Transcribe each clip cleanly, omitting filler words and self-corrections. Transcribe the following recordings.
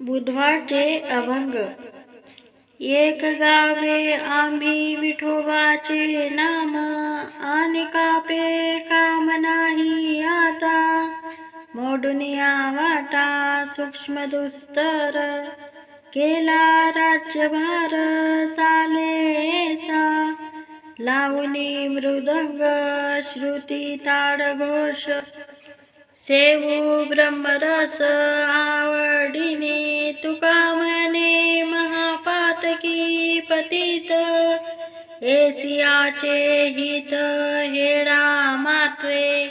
बुधवारचे अभंग. एक गावे आम्ही विठोबाचे नाम, आणि कापे काम नाही आता. मोडून या वाटा सूक्ष्म दुस्तर, केला राज्यभार चालेसा. लावणी मृदंग श्रुती ताडघोष, सेवू ब्रह्मरस आवडीने. तुका म्हणे महापातकी पतित, एसियाचे हित हेडा मात्रे.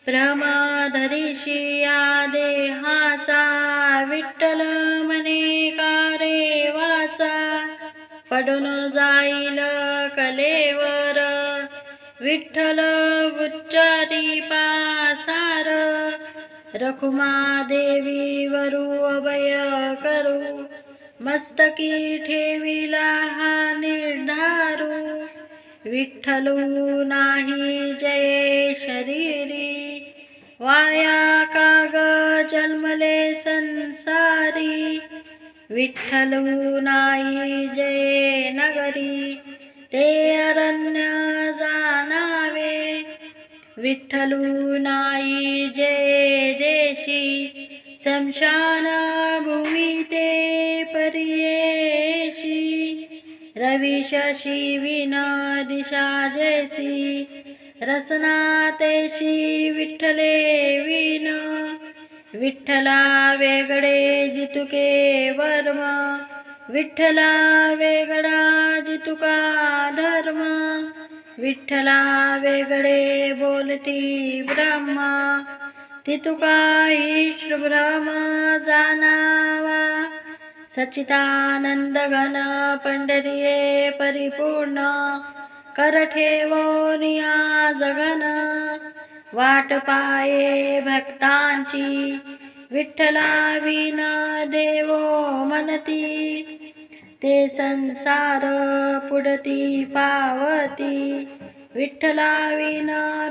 प्रमधरिषी या देहाचा, विठ्ठल म्हणे कारे वाचा. पडून जाईल कलेवर, विठ्ठल उच्चारी पासार. रखुमा देवी वरू अभय करू, मस्तकी ठेविला हा निर्धारू. विठ्ठलू नाही जये शरीरी, वाया काग जन्मले संसारी. विठ्ठलू नाही जये नगरी, ते अरण्य जाणावे. विठ्ठलू नाही जये देशी, शमशान भूमी ते परियेशी. रवी शशी विन दिशा जैसी, रसना तैसी विठ्ठले विन. विठ्ठला वेगळे जितुके वर्म, विठ्ठला वेगळा जितुका धर्म. विठ्ठला वेगळे बोलती ब्रह्म, तितुका ईश भ्रम जाणावा. सच्चिदानंद घन पंढरीये परिपूर्ण, कर ठेवोनिया जगन. वाट पाये भक्तांची, विठ्ठला विन देवो मनती. ते संसार पुढती पावती, विठ्ठला विन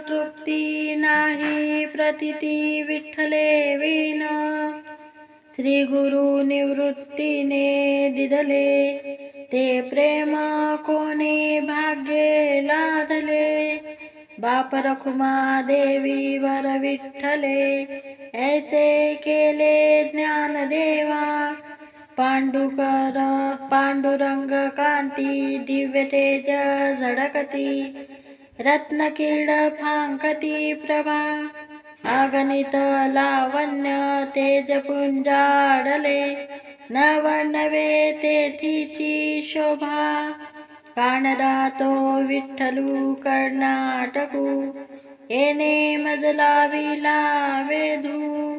तृप्ती नाही प्रतीती. विठ्ठले विन श्री गुरु निवृत्तीने दिदले, ते प्रेम कोणी भाग्ये लादले. बाप रखुमा देवी वर विठ्ठले, ऐसे केले ज्ञानदेवा. पांडुरंग कांती दिव्य तेज झळकती, रत्नकिड फांकती प्रभा. अगणित लावण्य तेज पुंजाडले, नवनवे तेथीची शोभा. कानडा तो विठ्ठलू कर्नाटकू, येणे मजला विला वेधू.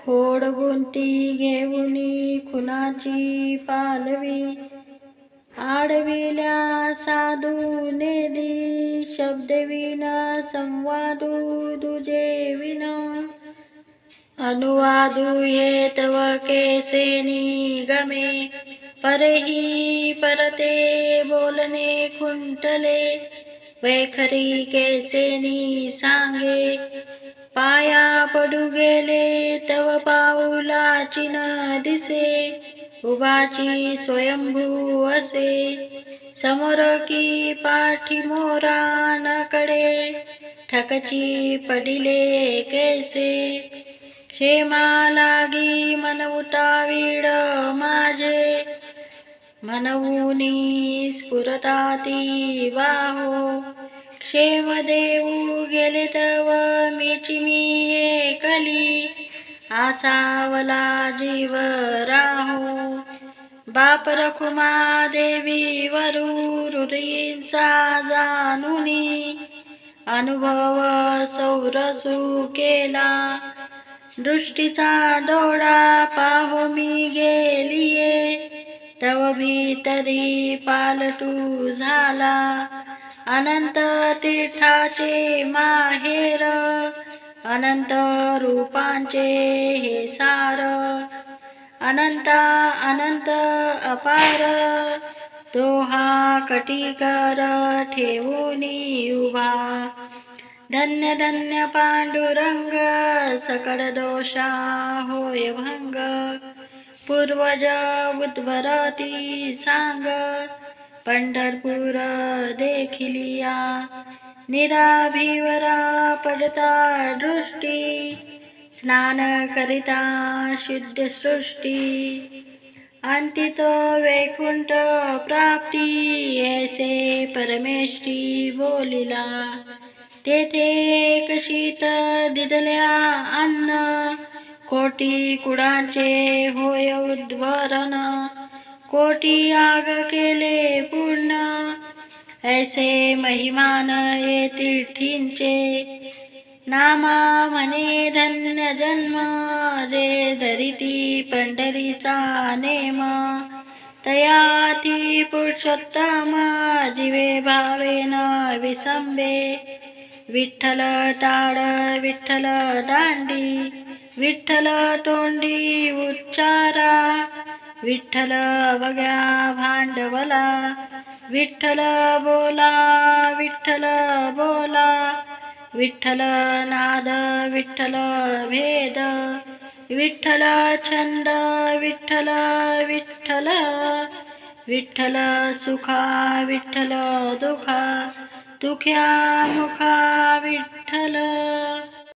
खोडबुंती घेऊनी खुनाची पालवी, आडविल्या साधू नेदी. शब्दविन संवादू दुजे विन, अनुवादू ये तव कैसे निगमे. परही परते बोलणे खुंटले, वैखरी कैसे नि सांगे. पाया पडू गेले तव पाऊलाची न दिसे, उभाची स्वयंभू असे. समोर की पाठीमोरा न कडे, ठकची पडिले कैसे. क्षेमा लागी मन उतावीड माझे, मनवुनी स्फुरताती बाहो. क्षेम देऊ गेले तव मीची मी एकली, आसावला जीव राहो. बाप रखुमा देवी वरू हृदयींचा जाणुनी, अनुभव सौरसू केला. दृष्टीचा डोळा पाहो मी गेलिये, तव भीतरी पालटू झाला. अनंत तीर्थाचे माहेर, अनंत रूपांचे हे सार. अनंत अनंत अपार, तो हा कटीकर ठेवूनी उभा. धन्य धन्य पांडुरंग सकळ दोषा होय भंग पूर्वज उद्भरती सांग पंढरपूर देखिलिया निराभिवरा पडता दृष्टी स्नान करिता शुद्ध सृष्टी अंतितो वैकुंठ प्राप्ती ऐसे परमेष्ठी बोलिला तेथे कशीत दिदल्या अन्न कोटी कुडांचे होय उद्भरण कोटी याग केले पूर्ण ऐसे महिमान ये तीर्थींचे नामा म्हणे धन्य जन्म जे धरिती पंढरीचा नेम तयाती पुरुषोत्तम जीवे भावेन विसंबे विठ्ठल टाळ विठ्ठल दांडी विठ्ठल तोंडी उच्चारा विठ्ठल अवघ्या भांडवला विठ्ठल बोला विठ्ठल बोला विठ्ठल नाद विठ्ठल भेद विठ्ठल छंद विठ्ठल विठ्ठल विठ्ठल सुखा विठ्ठल दुखा दुख्या मुखा विठ्ठल